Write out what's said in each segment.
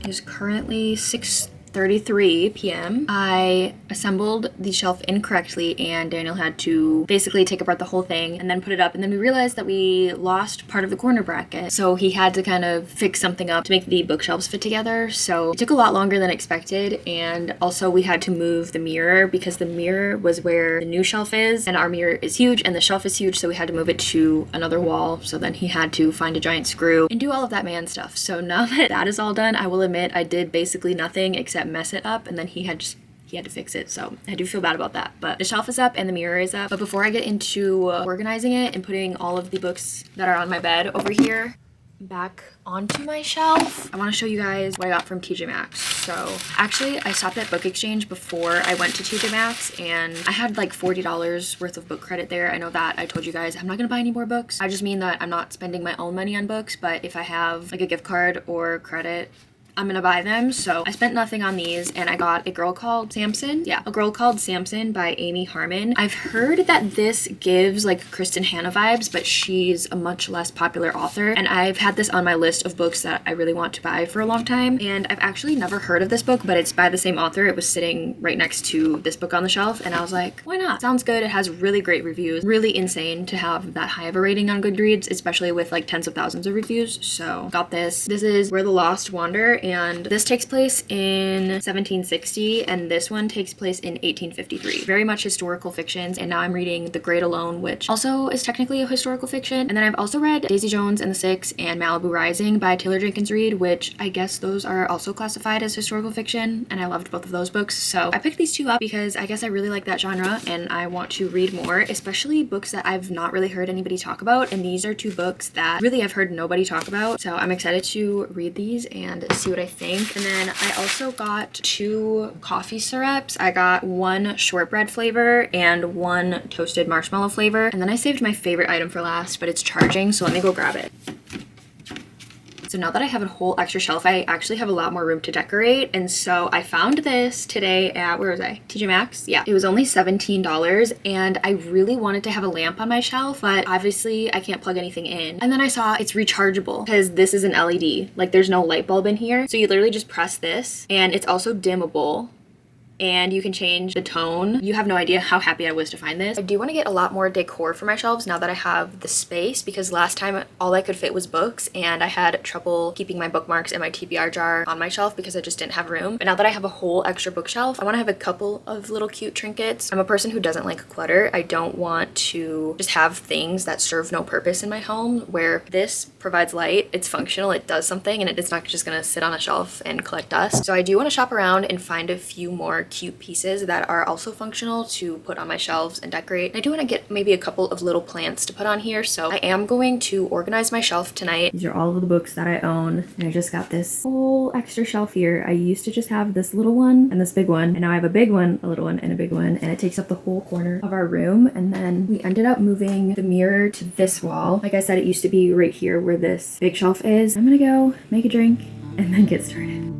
It is currently 6:33 p.m. I assembled the shelf incorrectly and Daniel had to basically take apart the whole thing and then put it up, and then we realized that we lost part of the corner bracket, so he had to kind of fix something up to make the bookshelves fit together. So it took a lot longer than expected, and also we had to move the mirror because the mirror was where the new shelf is, and our mirror is huge and the shelf is huge, so we had to move it to another wall. So then he had to find a giant screw and do all of that man stuff. So now that that is all done, I will admit I did basically nothing except mess it up, and then he had to fix it, so I do feel bad about that. But the shelf is up and the mirror is up. But before I get into organizing it and putting all of the books that are on my bed over here back onto my shelf, I want to show you guys what I got from TJ Maxx. So actually I stopped at Book Exchange before I went to TJ Maxx, and I had like $40 worth of book credit there. I know that I told you guys I'm not gonna buy any more books. I just mean that I'm not spending my own money on books, but if I have like a gift card or credit, I'm gonna buy them. So I spent nothing on these, and I got A Girl Called Samson. Yeah, A Girl Called Samson by Amy Harmon. I've heard that this gives like Kristen Hanna vibes, but she's a much less popular author, and I've had this on my list of books that I really want to buy for a long time, and I've actually never heard of this book, but it's by the same author. It was sitting right next to this book on the shelf, and I was like, why not? Sounds good. It has really great reviews. Really insane to have that high of a rating on Goodreads, especially with like tens of thousands of reviews. So got this. This is Where the Lost Wander, and this takes place in 1760, and this one takes place in 1853. Very much historical fictions, and now I'm reading The Great Alone, which also is technically a historical fiction. And then I've also read Daisy Jones and the Six and Malibu Rising by Taylor Jenkins Reid, which I guess those are also classified as historical fiction, and I loved both of those books. So I picked these two up because I guess I really like that genre and I want to read more, especially books that I've not really heard anybody talk about, and these are two books that really I've heard nobody talk about. So I'm excited to read these and see what I think. And then I also got 2 coffee syrups. I got one shortbread flavor and one toasted marshmallow flavor. And then I saved my favorite item for last, but it's charging, so let me go grab it. So now that I have a whole extra shelf, I actually have a lot more room to decorate. And so I found this today at, where was I? TJ Maxx? Yeah. It was only $17, and I really wanted to have a lamp on my shelf, but obviously I can't plug anything in. And then I saw it's rechargeable because this is an LED. Like, there's no light bulb in here. So you literally just press this, and it's also dimmable, and you can change the tone. You have no idea how happy I was to find this. I do want to get a lot more decor for my shelves now that I have the space, because last time all I could fit was books, and I had trouble keeping my bookmarks in my TBR jar on my shelf because I just didn't have room. But now that I have a whole extra bookshelf, I want to have a couple of little cute trinkets. I'm a person who doesn't like clutter. I don't want to just have things that serve no purpose in my home, where this provides light, it's functional, it does something, and it's not just gonna sit on a shelf and collect dust. So I do want to shop around and find a few more cute pieces that are also functional to put on my shelves and decorate. And I do want to get maybe a couple of little plants to put on here, so I am going to organize my shelf tonight. These are all of the books that I own, and I just got this whole extra shelf here. I used to just have this little one and this big one, and now I have a big one, a little one, and a big one, and it takes up the whole corner of our room. And then we ended up moving the mirror to this wall. Like I said, it used to be right here where this big shelf is. I'm gonna go make a drink and then get started.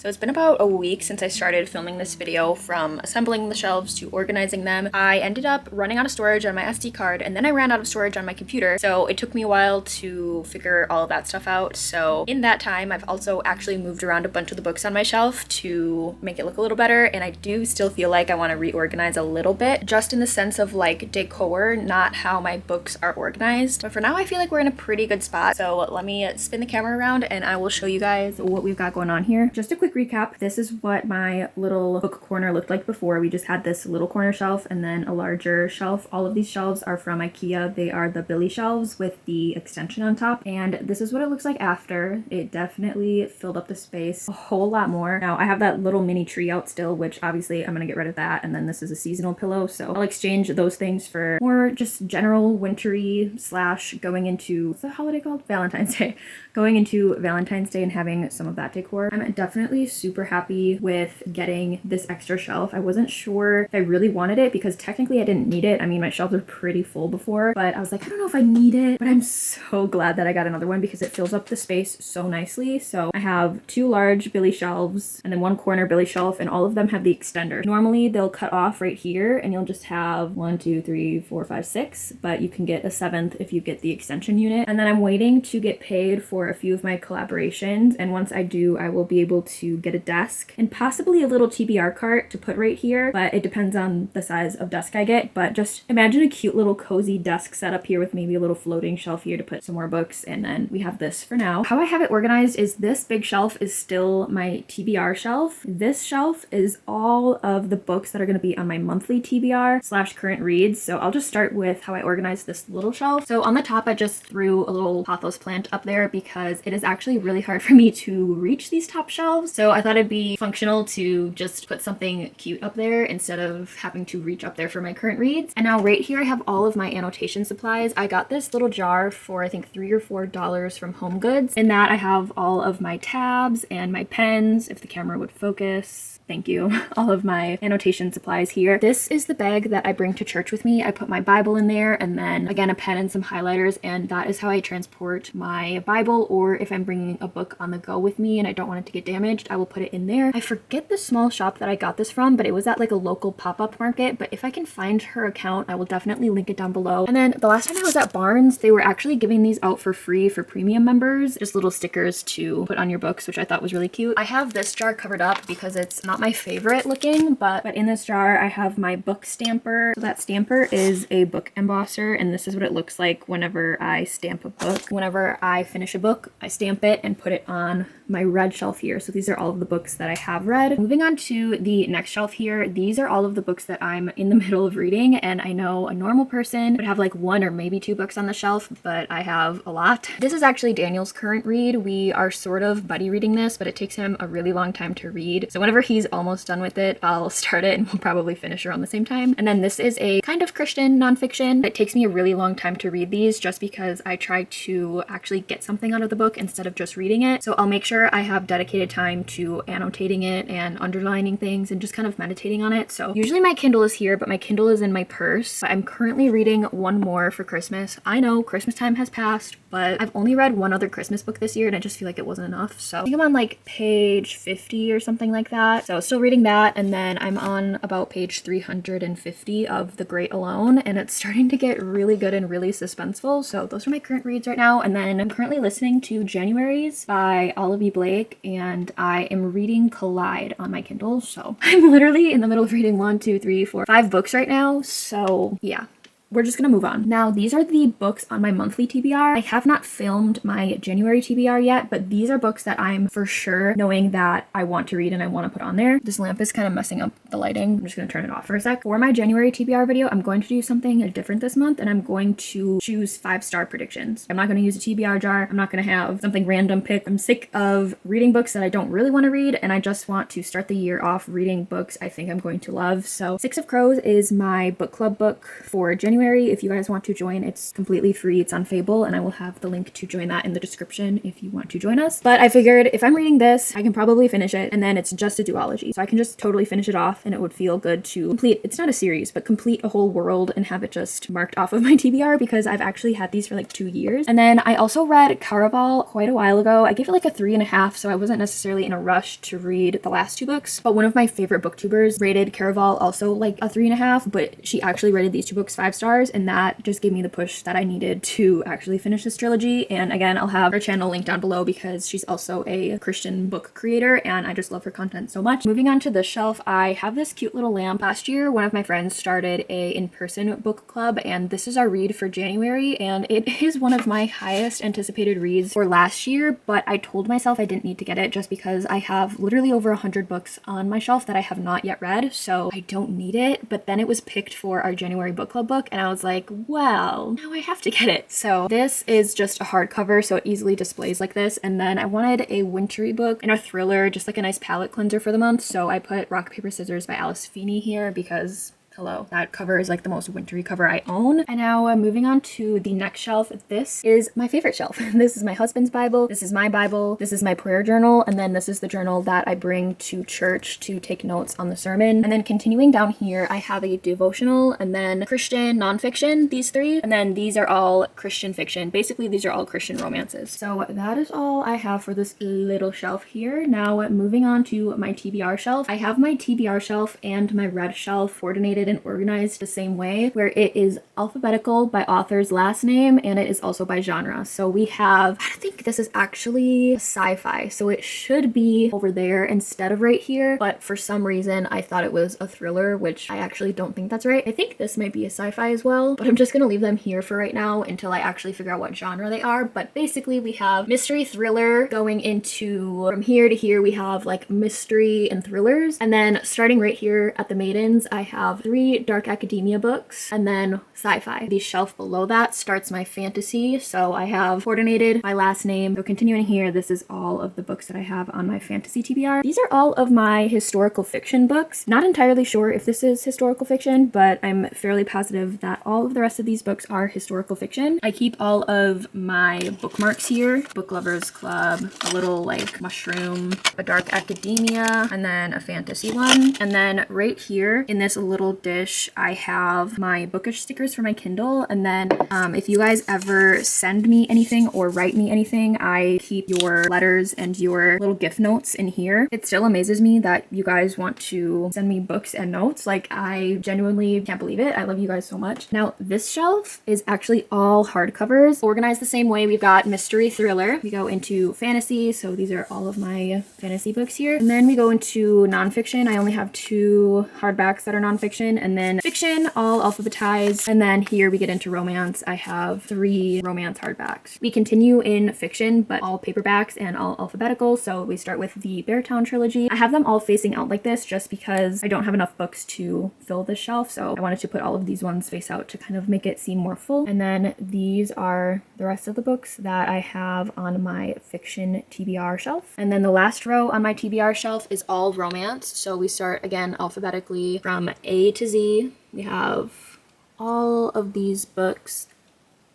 So it's been about a week since I started filming this video. From assembling the shelves to organizing them. I ended up running out of storage on my SD card, and then I ran out of storage on my computer. So it took me a while to figure all of that stuff out. So in that time, I've also actually moved around a bunch of the books on my shelf to make it look a little better. And I do still feel like I want to reorganize a little bit, just in the sense of like decor, not how my books are organized. But for now, I feel like we're in a pretty good spot. So let me spin the camera around and I will show you guys what we've got going on here. Just a quick recap. This is what my little book corner looked like before. We just had this little corner shelf and then a larger shelf. All of these shelves are from IKEA. They are the Billy shelves with the extension on top. And this is what it looks like after. It definitely filled up the space a whole lot more. Now I have that little mini tree out still, which obviously I'm gonna get rid of that. And then this is a seasonal pillow. So I'll exchange those things for more just general wintry / going into, what's the holiday called? Valentine's Day. Going into Valentine's Day and having some of that decor. I'm definitely super happy with getting this extra shelf. I wasn't sure if I really wanted it because technically I didn't need it. I mean, my shelves are pretty full before, but I was like, I don't know if I need it, but I'm so glad that I got another one because it fills up the space so nicely. So I have 2 large Billy shelves and then 1 corner Billy shelf, and all of them have the extender. Normally they'll cut off right here and you'll just have 1, 2, 3, 4, 5, 6, but you can get a 7th if you get the extension unit. And then I'm waiting to get paid for a few of my collaborations, and once I do, I will be able to get a desk and possibly a little TBR cart to put right here, but it depends on the size of desk I get. But just imagine a cute little cozy desk setup here with maybe a little floating shelf here to put some more books, and then we have this for now. How I have it organized is this big shelf is still my TBR shelf. This shelf is all of the books that are going to be on my monthly TBR / current reads. So I'll just start with how I organize this little shelf. So on the top, I just threw a little pothos plant up there because it is actually really hard for me to reach these top shelves. So I thought it'd be functional to just put something cute up there instead of having to reach up there for my current reads. And now right here I have all of my annotation supplies. I got this little jar for I think $3 or $4 from Home Goods. In that I have all of my tabs and my pens, if the camera would focus. Thank you. All of my annotation supplies here. This is the bag that I bring to church with me. I put my Bible in there and then again a pen and some highlighters, and that is how I transport my Bible, or if I'm bringing a book on the go with me and I don't want it to get damaged, I will put it in there. I forget the small shop that I got this from, but it was at like a local pop-up market, but if I can find her account, I will definitely link it down below. And then the last time I was at Barnes, they were actually giving these out for free for premium members, just little stickers to put on your books, which I thought was really cute. I have this jar covered up because it's not my favorite looking, but in this jar I have my book stamper. So that stamper is a book embosser, and this is what it looks like whenever I stamp a book. Whenever I finish a book, I stamp it and put it on my red shelf here. So these are all of the books that I have read. Moving on to the next shelf here, these are all of the books that I'm in the middle of reading, and I know a normal person would have like 1 or maybe 2 books on the shelf, but I have a lot. This is actually Daniel's current read. We are sort of buddy reading this, but it takes him a really long time to read. So whenever he's almost done with it, I'll start it and we'll probably finish around the same time. And then this is a kind of Christian nonfiction. It takes me a really long time to read these just because I try to actually get something out of the book instead of just reading it. So I'll make sure I have dedicated time to annotating it and underlining things and just kind of meditating on it. So usually my Kindle is here, but my Kindle is in my purse. I'm currently reading one more for Christmas. I know Christmas time has passed, but I've only read one other Christmas book this year and I just feel like it wasn't enough. So I think I'm on like page 50 or something like that. So still reading that, and then I'm on about page 350 of The Great Alone, and it's starting to get really good and really suspenseful. So those are my current reads right now. And then I'm currently listening to January's by Olivia Blake, and I am reading Collide on my Kindle. So I'm literally in the middle of reading 1, 2, 3, 4, 5 books right now. So yeah. We're just gonna move on. Now, these are the books on my monthly TBR. I have not filmed my January TBR yet, but these are books that I'm for sure knowing that I want to read and I want to put on there. This lamp is kind of messing up the lighting. I'm just gonna turn it off for a sec. For my January TBR video, I'm going to do something different this month, and I'm going to choose 5-star predictions. I'm not gonna use a TBR jar. I'm not gonna have something random pick. I'm sick of reading books that I don't really want to read, and I just want to start the year off reading books I think I'm going to love. So 6 of Crows is my book club book for January. January. If you guys want to join, it's completely free. It's on Fable, and I will have the link to join that in the description if you want to join us. But I figured if I'm reading this, I can probably finish it, and then it's just a duology. So I can just totally finish it off, and it would feel good to complete, it's not a series, but complete a whole world and have it just marked off of my TBR, because I've actually had these for like 2 years. And then I also read Caraval quite a while ago. I gave it like a 3.5, so I wasn't necessarily in a rush to read the last 2 books. But one of my favorite booktubers rated Caraval also like a 3.5, but she actually rated these 2 books 5 stars, and that just gave me the push that I needed to actually finish this trilogy. And again, I'll have her channel linked down below because she's also a Christian book creator, and I just love her content so much. Moving on to this shelf, I have this cute little lamp. Last year, one of my friends started a in-person book club, and this is our read for January, and it is one of my highest anticipated reads for last year, but I told myself I didn't need to get it just because I have literally over 100 books on my shelf that I have not yet read, so I don't need it. But then it was picked for our January book club book, and I was like, well, now I have to get it. So this is just a hardcover, so it easily displays like this. And then I wanted a wintry book and a thriller, just like a nice palette cleanser for the month, so I put Rock, Paper, Scissors by Alice Feeney here because hello, that cover is like the most wintry cover I own. And now moving on to the next shelf. This is my favorite shelf. This is my husband's Bible. This is my Bible. This is my prayer journal. And then this is the journal that I bring to church to take notes on the sermon. And then continuing down here, I have a devotional and then Christian nonfiction, these 3. And then these are all Christian fiction. Basically, these are all Christian romances. So that is all I have for this little shelf here. Now moving on to my TBR shelf. I have my TBR shelf and my red shelf coordinated and organized the same way, where it is alphabetical by author's last name and it is also by genre. So we have, I think this is actually sci-fi, so it should be over there instead of right here, but for some reason I thought it was a thriller, which I actually don't think that's right. I think this might be a sci-fi as well, but I'm just gonna leave them here for right now until I actually figure out what genre they are. But basically we have mystery thriller going into, from here to here we have like mystery and thrillers, and then starting right here at the maidens I have 3 dark academia books, and then sci-fi. The shelf below that starts my fantasy, so I have coordinated my last name. So continuing here, this is all of the books that I have on my fantasy TBR. These are all of my historical fiction books. Not entirely sure if this is historical fiction, but I'm fairly positive that all of the rest of these books are historical fiction. I keep all of my bookmarks here. Book Lovers Club, a little like mushroom, a dark academia, and then a fantasy one. And then right here in this little dish, I have my bookish stickers for my Kindle. And then if you guys ever send me anything or write me anything, I keep your letters and your little gift notes in here. It still amazes me that you guys want to send me books and notes. Like, I genuinely can't believe it. I love you guys so much. Now, this shelf is actually all hardcovers, organized the same way. We've got mystery thriller. We go into fantasy, so these are all of my fantasy books here. And then we go into nonfiction. I only have 2 hardbacks that are nonfiction, and then fiction, all alphabetized. And then here we get into romance. I have 3 romance hardbacks. We continue in fiction, but all paperbacks and all alphabetical. So we start with the Beartown trilogy. I have them all facing out like this just because I don't have enough books to fill this shelf. So I wanted to put all of these ones face out to kind of make it seem more full. And then these are the rest of the books that I have on my fiction TBR shelf. And then the last row on my TBR shelf is all romance. So we start again alphabetically from A to Z. We have all of these books.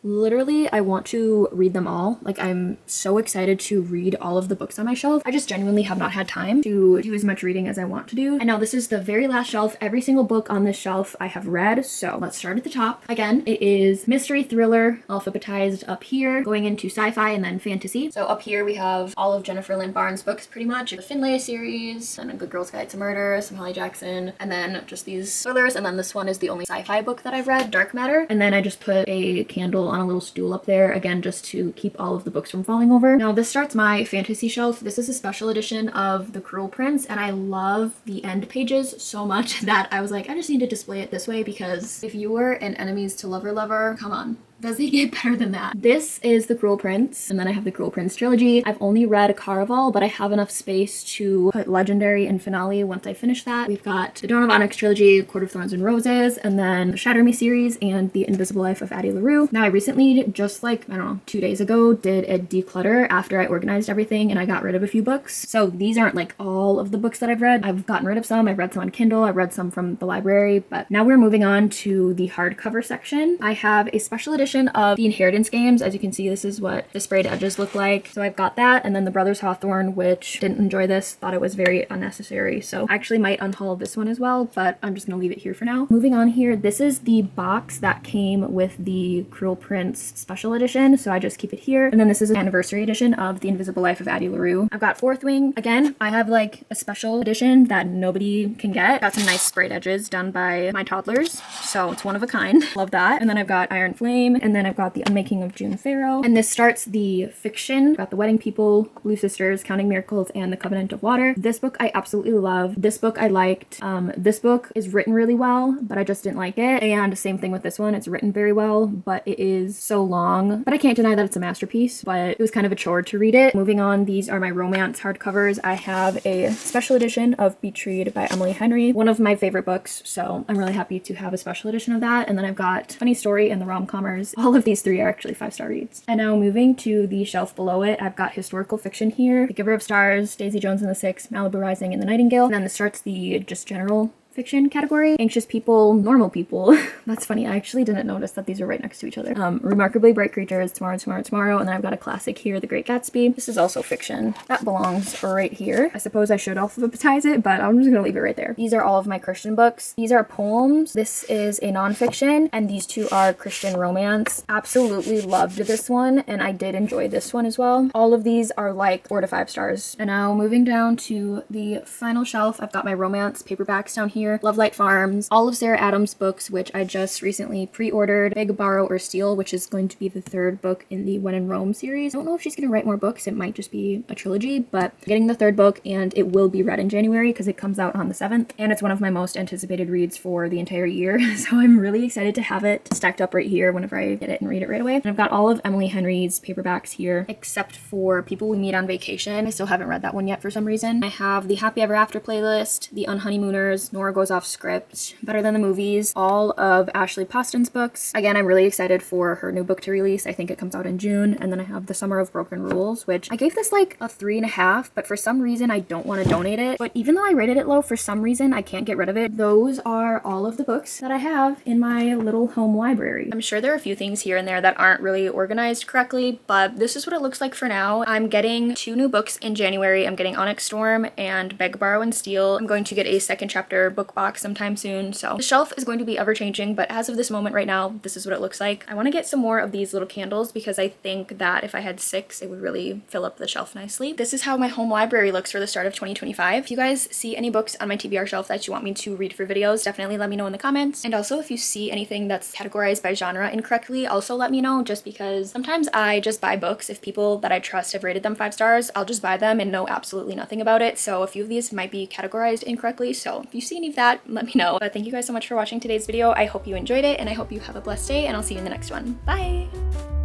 Literally, I want to read them all. Like, I'm so excited to read all of the books on my shelf. I just genuinely have not had time to do as much reading as I want to do. And now this is the very last shelf. Every single book on this shelf I have read. So let's start at the top. Again, it is mystery thriller, alphabetized up here, going into sci-fi and then fantasy. So up here we have all of Jennifer Lynn Barnes' books pretty much. The Finlay series, and A Good Girl's Guide to Murder, some Holly Jackson, and then just these thrillers. And then this one is the only sci-fi book that I've read, Dark Matter. And then I just put a candle on a little stool up there, again, just to keep all of the books from falling over. Now this starts my fantasy shelf. This is a special edition of The Cruel Prince, and I love the end pages so much that I was like, I just need to display it this way, because if you were an enemies to lover lover, come on. Does it get better than that? This is The Cruel Prince, and then I have the Cruel Prince trilogy. I've only read Caraval, but I have enough space to put Legendary and Finale once I finish that. We've got the Dawn of Onyx trilogy, Court of Thorns and Roses, and then the Shatter Me series and The Invisible Life of Addie LaRue. Now I recently, just like, I don't know, 2 days ago, did a declutter after I organized everything and I got rid of a few books. So these aren't like all of the books that I've read. I've gotten rid of some. I've read some on Kindle. I've read some from the library, but now we're moving on to the hardcover section. I have a special edition of the Inheritance games. As you can see, this is what the sprayed edges look like. So I've got that, and then the Brothers Hawthorne, which didn't enjoy this, thought it was very unnecessary. So I actually might unhaul this one as well, but I'm just gonna leave it here for now. Moving on here, this is the box that came with the Cruel Prince special edition, so I just keep it here. And then this is an anniversary edition of The Invisible Life of Addie LaRue. I've got Fourth Wing. Again, I have like a special edition that nobody can get. Got some nice sprayed edges done by my toddlers, so it's one of a kind. Love that. And then I've got Iron Flame, and then I've got The Unmaking of June Farrow. And this starts the fiction. I've got The Wedding People, Blue Sisters, Counting Miracles, and The Covenant of Water. This book I absolutely love. This book I liked. This book is written really well, but I just didn't like it. And same thing with this one. It's written very well, but it is so long. But I can't deny that it's a masterpiece, but it was kind of a chore to read it. Moving on, these are my romance hardcovers. I have a special edition of Beach Read by Emily Henry, one of my favorite books, so I'm really happy to have a special edition of that. And then I've got Funny Story and the Romcommers. All of these three are actually 5-star reads. And now moving to the shelf below it, I've got historical fiction here. The Giver of Stars, Daisy Jones and the Six, Malibu Rising, and the Nightingale. And then this starts the just general fiction category. Anxious People, Normal People. That's funny. I actually didn't notice that these are right next to each other. Remarkably Bright Creatures, Tomorrow, Tomorrow, Tomorrow. And then I've got a classic here, The Great Gatsby. This is also fiction. That belongs right here. I suppose I should alphabetize it, but I'm just gonna leave it right there. These are all of my Christian books. These are poems. This is a nonfiction, and these two are Christian romance. Absolutely loved this one, and I did enjoy this one as well. All of these are like 4 to 5 stars. And now moving down to the final shelf, I've got my romance paperbacks down here. Love Light Farms, all of Sarah Adams' books, which I just recently pre-ordered. Beg, Borrow, or Steal, which is going to be the 3rd book in the When in Rome series. I don't know if she's going to write more books. It might just be a trilogy, but I'm getting the 3rd book, and it will be read in January because it comes out on the 7th, and it's one of my most anticipated reads for the entire year. So I'm really excited to have it stacked up right here whenever I get it and read it right away. And I've got all of Emily Henry's paperbacks here, except for People We Meet on Vacation. I still haven't read that one yet for some reason. I have the Happy Ever After playlist, the Unhoneymooners, Nora Goes Off Script, Better Than the Movies, all of Ashley Poston's books. Again, I'm really excited for her new book to release. I think it comes out in June. And then I have The Summer of Broken Rules, which I gave this like a 3.5, but for some reason I don't want to donate it. But even though I rated it low, for some reason I can't get rid of it. Those are all of the books that I have in my little home library. I'm sure there are a few things here and there that aren't really organized correctly, but this is what it looks like for now. I'm getting 2 new books in January. I'm getting Onyx Storm and Beg, Borrow, and Steal. I'm going to get a second chapter book box sometime soon, so the shelf is going to be ever changing, but as of this moment right now, this is what it looks like. I want to get some more of these little candles because I think that if I had 6, it would really fill up the shelf nicely. This is how my home library looks for the start of 2025. If you guys see any books on my TBR shelf that you want me to read for videos, definitely let me know in the comments. And also, if you see anything that's categorized by genre incorrectly, also let me know, just because sometimes I just buy books. If people that I trust have rated them 5 stars, I'll just buy them and know absolutely nothing about it. So a few of these might be categorized incorrectly, so if you see any of that, let me know. But thank you guys so much for watching today's video. I hope you enjoyed it, and I hope you have a blessed day, and I'll see you in the next one. Bye!